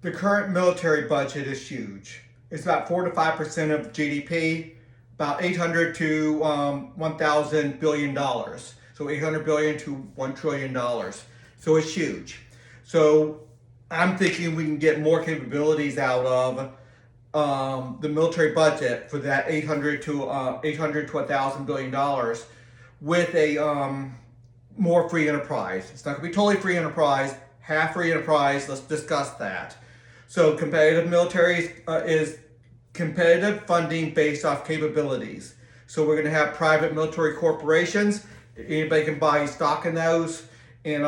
The current military budget is huge. It's about 4 to 5% of GDP, about 800 to 1,000 billion dollars. So 800 billion to $1 trillion. So it's huge. So I'm thinking we can get more capabilities out of the military budget for that 800 to $1,000 billion with a more free enterprise. It's not going to be totally free enterprise, half free enterprise. Let's discuss that. So competitive military is competitive funding based off capabilities. So we're going to have private military corporations. Anybody can buy stock in those and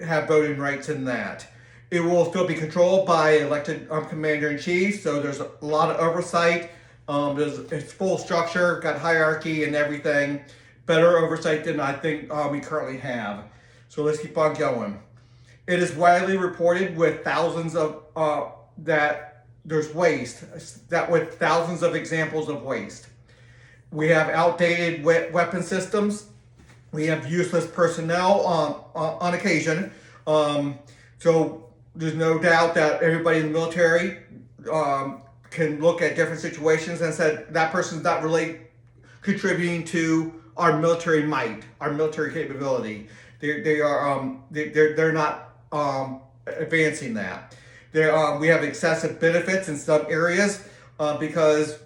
have voting rights in that. It will still be controlled by elected commander-in-chief, so there's a lot of oversight. It's full structure, got hierarchy and everything. Better oversight than I think we currently have. So let's keep on going. It is widely reported with thousands of that there's waste, that with thousands of examples of waste. We have outdated weapon systems. We have useless personnel on occasion. So there's no doubt that everybody in the military can look at different situations and said that person's not really contributing to our military might, our military capability. They're not advancing that. We have excessive benefits in some areas because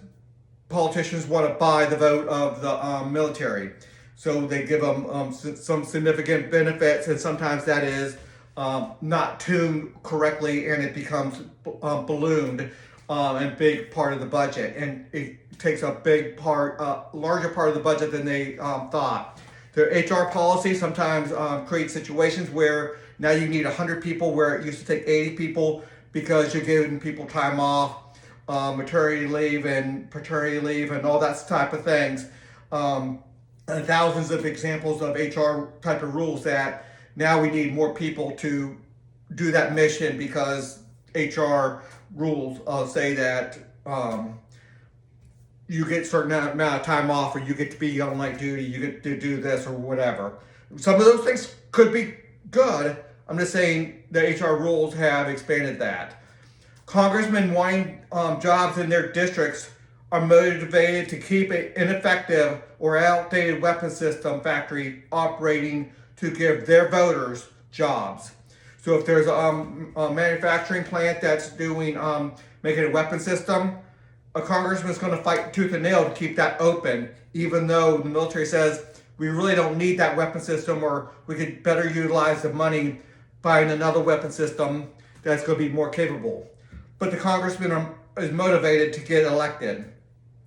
politicians want to buy the vote of the military. So they give them some significant benefits, and sometimes that is not tuned correctly, and it becomes ballooned and big part of the budget, and it takes a big part, larger part of the budget than they thought. Their HR policy sometimes creates situations where now you need 100 people where it used to take 80 people because you're giving people time off, maternity leave and paternity leave and all that type of things. And thousands of examples of HR type of rules that now we need more people to do that mission because HR rules say that you get a certain amount of time off, or you get to be on light duty, you get to do this or whatever. Some of those things could be good. I'm just saying the HR rules have expanded that. Congressmen wanting jobs in their districts are motivated to keep an ineffective or outdated weapon system factory operating to give their voters jobs. So if there's a manufacturing plant that's doing making a weapon system, a congressman's going to fight tooth and nail to keep that open, even though the military says we really don't need that weapon system, or we could better utilize the money buying another weapon system that's going to be more capable. But the congressman is motivated to get elected.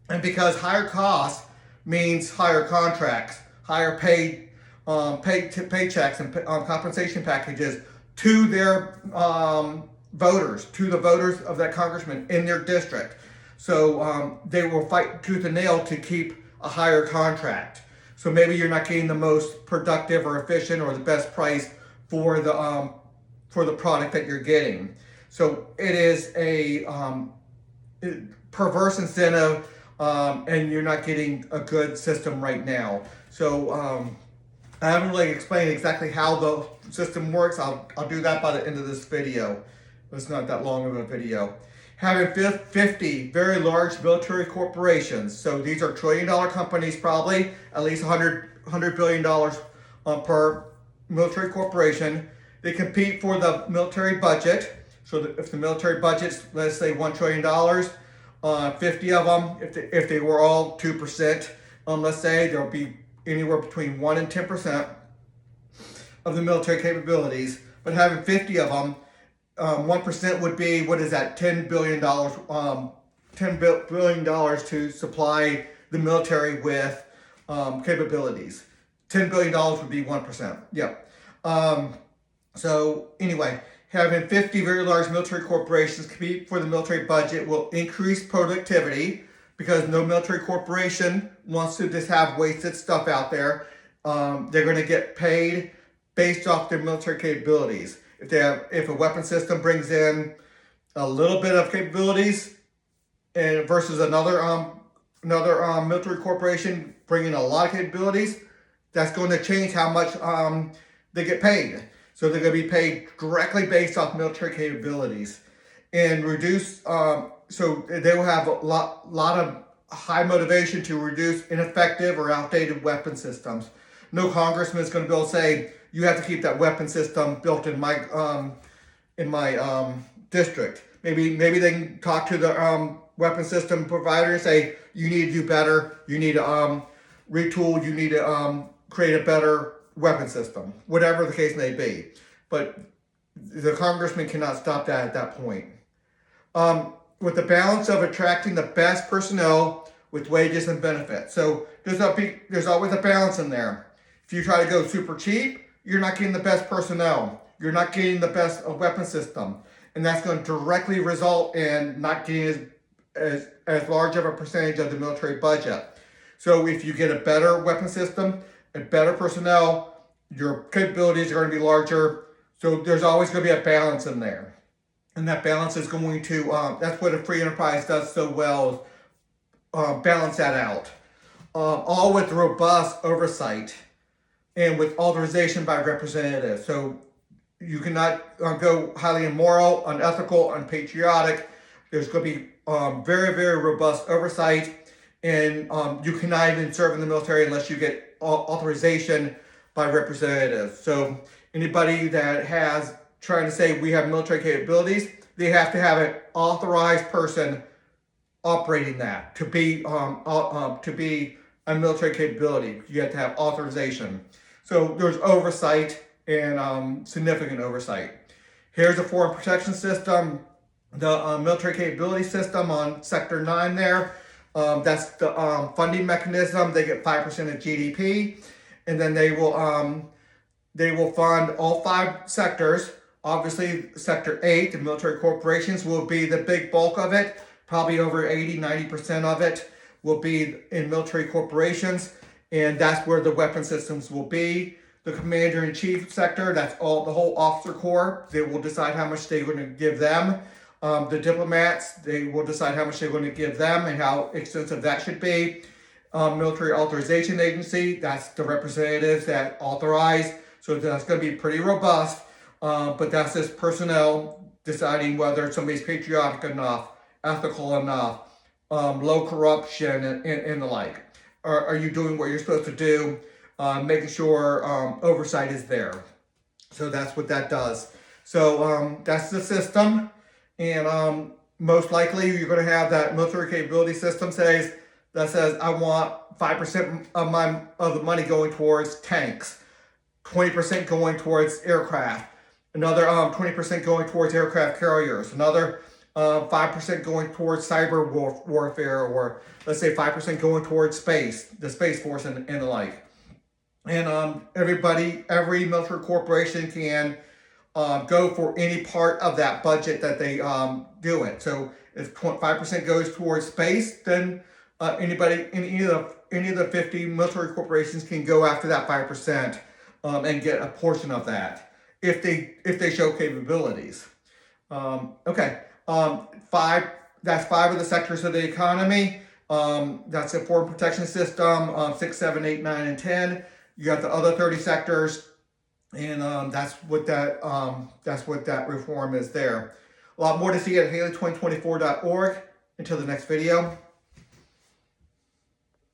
And because higher costs means higher contracts, higher paychecks and compensation packages to their voters, to the voters of that congressman in their district. So they will fight tooth and nail to keep a higher contract. So maybe you're not getting the most productive or efficient or the best price for the product that you're getting. So it is a perverse incentive, and you're not getting a good system right now. So I haven't really explained exactly how the system works. I'll do that by the end of this video. It's not that long of a video. Having 50 very large military corporations, so these are trillion-dollar companies, probably at least $100 billion per military corporation. They compete for the military budget. So if the military budget's, let's say, $1 trillion, 50 of them, if they were all 2%, let's say, there'll be anywhere between 1 and 10% of the military capabilities. But having 50 of them, 1% would be, what is that, $10 billion, $10 billion to supply the military with capabilities. $10 billion would be 1%. Yep. So anyway, having 50 very large military corporations compete for the military budget will increase productivity, because no military corporation wants to just have wasted stuff out there. They're going to get paid based off their military capabilities. If a weapon system brings in a little bit of capabilities, and versus another military corporation bringing a lot of capabilities, that's going to change how much they get paid. So they're going to be paid directly based off military capabilities. and reduce, so they will have a lot of high motivation to reduce ineffective or outdated weapon systems. No congressman is going to be able to say, you have to keep that weapon system built in my district. Maybe they can talk to the weapon system provider and say, you need to do better, you need to retool, you need to create a better weapon system, whatever the case may be. But the congressman cannot stop that at that point. With the balance of attracting the best personnel with wages and benefits. So there's always a balance in there. If you try to go super cheap, you're not getting the best personnel. You're not getting the best weapon system. And that's going to directly result in not getting as large of a percentage of the military budget. So if you get a better weapon system, a better personnel, your capabilities are going to be larger. So there's always going to be a balance in there. And that balance is going to, that's what a free enterprise does so well, balance that out. All with robust oversight and with authorization by representatives. So you cannot go highly immoral, unethical, unpatriotic. There's going to be very, very robust oversight. And you cannot even serve in the military unless you get authorization by representatives. So anybody that has trying to say we have military capabilities, they have to have an authorized person operating that to be a military capability. You have to have authorization. So there's oversight and significant oversight. Here's a foreign protection system, the military capability system on Sector 9 there. That's the funding mechanism. They get 5% of GDP, and then they will fund all 5 sectors. Obviously, Sector 8, the military corporations, will be the big bulk of it. Probably over 80-90% of it will be in military corporations, and that's where the weapon systems will be. The commander-in-chief sector, that's all the whole officer corps. They will decide how much they're going to give them. The diplomats, they will decide how much they're going to give them and how extensive that should be. Military Authorization Agency, that's the representatives that authorize. So that's going to be pretty robust. But that's just personnel deciding whether somebody's patriotic enough, ethical enough, low corruption, and the like. Are you doing what you're supposed to do? Making sure oversight is there. So that's what that does. So that's the system. And most likely you're going to have that military capability system that says I want 5% of the money going towards tanks, 20% going towards aircraft, another 20% going towards aircraft carriers, another 5% going towards cyber warfare, or let's say 5% going towards space, the Space Force and the like. And every military corporation can go for any part of that budget that they do it. So if 5% goes towards space, then anybody in any of the 50 military corporations can go after that 5% and get a portion of that if they show capabilities. Okay, that's 5 of the sectors of the economy. That's the foreign protection system, 6, 7, 8, 9, and 10. You got the other 30 sectors, and that's what that reform is there. A lot more to see at Haley2024.org. Until the next video.